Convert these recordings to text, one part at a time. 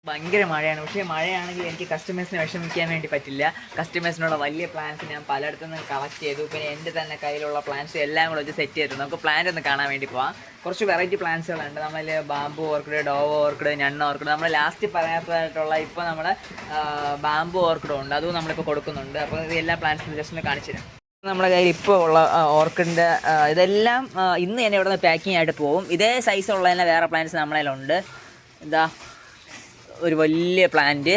ഭയങ്കര മഴയാണ്. പക്ഷേ മഴയാണെങ്കിൽ എനിക്ക് കസ്റ്റമേഴ്സിനെ വിഷമിക്കാൻ വേണ്ടി പറ്റില്ല. കസ്റ്റമേഴ്സിനുള്ള വലിയ പ്ലാൻസ് ഞാൻ പലയിടത്തു നിന്ന് കളക്ട് ചെയ്തു. പിന്നെ എൻ്റെ തന്നെ കയ്യിലുള്ള പ്ലാൻസ് എല്ലാം കൂടെ വെച്ച് സെറ്റ് ചെയ്തു. നമുക്ക് പ്ലാന്റ് ഒന്ന് കാണാൻ വേണ്ടി പോവാം. കുറച്ച് വെറൈറ്റി പ്ലാന്റ്സുകളുണ്ട്. നമ്മൾ ബാംബു ഓർക്കിഡ്, ഡോവ് ഓർക്കിഡ്, ഞണ്ണ ഓർക്കിഡ്, നമ്മൾ ലാസ്റ്റ് പറയാത്തതായിട്ടുള്ള ഇപ്പോൾ നമ്മൾ ബാംബു ഓർക്കിഡും ഉണ്ട്. അതും നമ്മളിപ്പോൾ കൊടുക്കുന്നുണ്ട്. അപ്പോൾ ഇത് എല്ലാ പ്ലാന്റ്സും ജസ്റ്റ് ഒന്ന് കാണിച്ചു തരാം. നമ്മുടെ കയ്യിൽ ഇപ്പോൾ ഉള്ള ഓർക്കിഡിൻ്റെ ഇതെല്ലാം ഇന്ന് തന്നെ ഇവിടെ നിന്ന് പാക്കിംഗ് ആയിട്ട് പോകും. ഇതേ സൈസുള്ള തന്നെ വേറെ പ്ലാന്റ്സ് നമ്മളതിലുണ്ട്. ഇതാ ഒരു വലിയ പ്ലാന്റ്,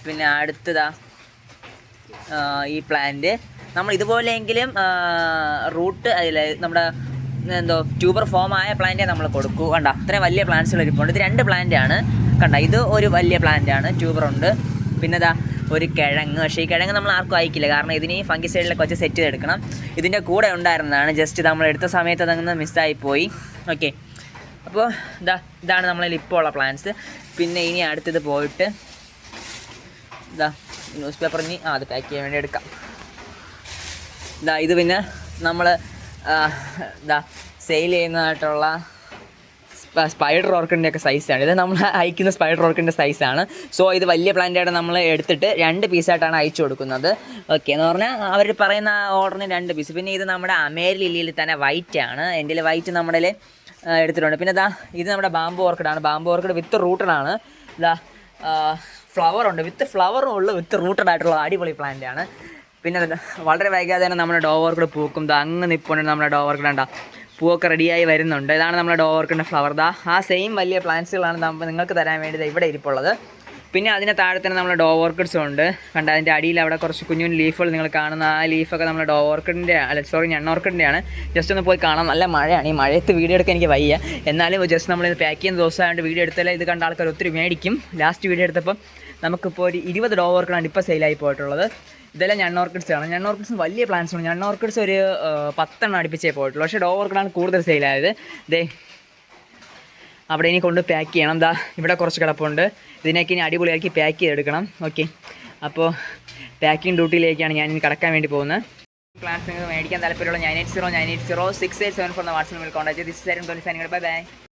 പിന്നെ അടുത്തതാ ഈ പ്ലാന്റ്. നമ്മൾ ഇതുപോലെയെങ്കിലും റൂട്ട് അതിൽ നമ്മുടെ എന്തോ ട്യൂബർ ഫോം ആയ പ്ലാന്റേ നമ്മൾ കൊടുക്കൂ. കണ്ട അത്രയും വലിയ പ്ലാന്റ്സുകൾ ഇരിപ്പുണ്ട്. ഇത് 2 പ്ലാന്റാണ്. കണ്ട ഇത് ഒരു വലിയ പ്ലാന്റാണ്, ട്യൂബറുണ്ട്. പിന്നെ ഇതാ ഒരു കിഴങ്ങ്. പക്ഷേ ഈ കിഴങ്ങ് നമ്മൾ ആർക്കും അയക്കില്ല, കാരണം ഇതിന് ഫംഗിസൈഡിലൊക്കെ വെച്ച് സെറ്റ് ചെയ്തെടുക്കണം. ഇതിൻ്റെ കൂടെ ഉണ്ടായിരുന്നതാണ്, ജസ്റ്റ് നമ്മൾ എടുത്ത സമയത്ത് അതങ്ങ് മിസ്സായിപ്പോയി. ഓക്കെ, അപ്പോൾ ഇതാണ് നമ്മളിൽ ഇപ്പോൾ ഉള്ള പ്ലാൻസ്. പിന്നെ ഇനി അടുത്തത് പോയിട്ട് ന്യൂസ് പേപ്പറിന് അത് പാക്ക് ചെയ്യാൻ വേണ്ടി എടുക്കാം. ഇത് പിന്നെ നമ്മൾ സെയിൽ ചെയ്യുന്നതായിട്ടുള്ള സ്പൈഡർ ഓർക്കിഡിൻ്റെ ഒക്കെ സൈസാണ്. ഇത് നമ്മൾ അയക്കുന്ന സ്പൈഡർ ഓർക്കിഡിൻ്റെ സൈസാണ്. സോ ഇത് വലിയ പ്ലാന്റായിട്ട് നമ്മൾ എടുത്തിട്ട് 2 പീസായിട്ടാണ് അയച്ചു കൊടുക്കുന്നത്. ഓക്കെ, എന്ന് പറഞ്ഞാൽ അവർ പറയുന്ന ഓർഡറിന് 2 പീസ്. പിന്നെ ഇത് നമ്മുടെ അമേരി ലില്ലിയിൽ തന്നെ വൈറ്റ് ആണ്. എൻ്റെ വൈറ്റ് നമ്മുടെ എടുത്തിട്ടുണ്ട്. പിന്നെ ഇത് നമ്മുടെ ബാംബു ഓർക്കിഡാണ്. ബാംബു ഓർക്കിഡ് വിത്ത് റൂട്ടഡാണ്. ഫ്ലവറുണ്ട്, വിത്ത് ഫ്ലവറും ഉള്ളു, വിത്ത് റൂട്ടഡ് ആയിട്ടുള്ള അടിപൊളി പ്ലാന്റാണ്. പിന്നെ വളരെ വൈകാതെ തന്നെ നമ്മുടെ ഡോവ് ഓർക്കിഡ് പൂക്കും. അങ്ങ് നിൽപ്പുണ്ട് നമ്മുടെ ഡോവ് ഓർക്കിഡ്. ഉണ്ടാ പൂവൊക്കെ റെഡിയായി വരുന്നുണ്ട്. ഇതാണ് നമ്മുടെ ഡോവ് ഓർക്കിഡിൻ്റെ ഫ്ലവർ. ആ സെയിം വലിയ പ്ലാന്റ്സുകളാണ് നിങ്ങൾക്ക് തരാൻ വേണ്ടി ഇവിടെ ഇരിപ്പുള്ളത്. പിന്നെ അതിന് താഴെ തന്നെ നമ്മൾ ഡോവ് ഓർക്കിഡ്സും ഉണ്ട്. കണ്ട അതിൻ്റെ അടിയിൽ അവിടെ കുറച്ച് കുഞ്ഞു ലീഫുകൾ നിങ്ങൾ കാണുന്ന ആ ലീഫൊക്കെ നമ്മൾ ഡോവ് ഓർക്കിഡിൻ്റെ ഞണ്ണ ഓർക്കിഡിൻ്റെയാണ്. ജസ്റ്റ് ഒന്ന് പോയി കാണാം. നല്ല മഴയാണ്. ഈ മഴയത്ത് വീഡിയോ എടുക്കാൻ എനിക്ക് വയ്യ. എന്നാലും ജസ്റ്റ് നമ്മളിത് പാക്ക് ചെയ്യുന്ന ദിവസമായതുകൊണ്ട് വീഡിയോ എടുത്താലേ ഇത് കണ്ട ആൾക്കാർ ഒത്തിരി മേടിക്കും. ലാസ്റ്റ് വീഡിയോ എടുത്തപ്പം നമുക്കിപ്പോൾ ഒരു 20 ഡോവ് ഓർക്കിഡാണ് ഇപ്പോൾ സെയിലായി പോയിട്ടുള്ളത്. ഇതെല്ലാം ഞണ്ണ ഓർക്കിഡ്സാണ്. ഞണ്ണ ഓർക്കിഡ്സ് വലിയ പ്ലാന്റ്സാണ്. ഞണ്ണ ഓർക്കിഡ്സ് ഒരു 10 അടുപ്പിച്ചേ പോയിട്ടുള്ളൂ. പക്ഷേ ഡോവ് ഓർക്കിഡാണ് കൂടുതൽ സെയിലായത്. അവിടെ ഇനി കൊണ്ട് പാക്ക് ചെയ്യണം. ഇവിടെ കുറച്ച് കിടപ്പുണ്ട്. ഇതിനൊക്കെ ഇനി അടിപൊളിയാക്കി പാക്ക് ചെയ്തെടുക്കണം. ഓക്കെ, അപ്പോൾ പാക്കിംഗ് ഡ്യൂട്ടിയിലേക്കാണ് ഞാൻ ഇനി കടക്കാൻ വേണ്ടി പോകുന്നത്. പ്ലാൻസ് നിങ്ങൾക്ക് മേടിക്കാൻ താല്പര്യമുള്ള 980 980 6874 എന്ന വാട്സാപ്പിൽ കോൺടാക്ട് ചെയ്ത്. This is bye bye.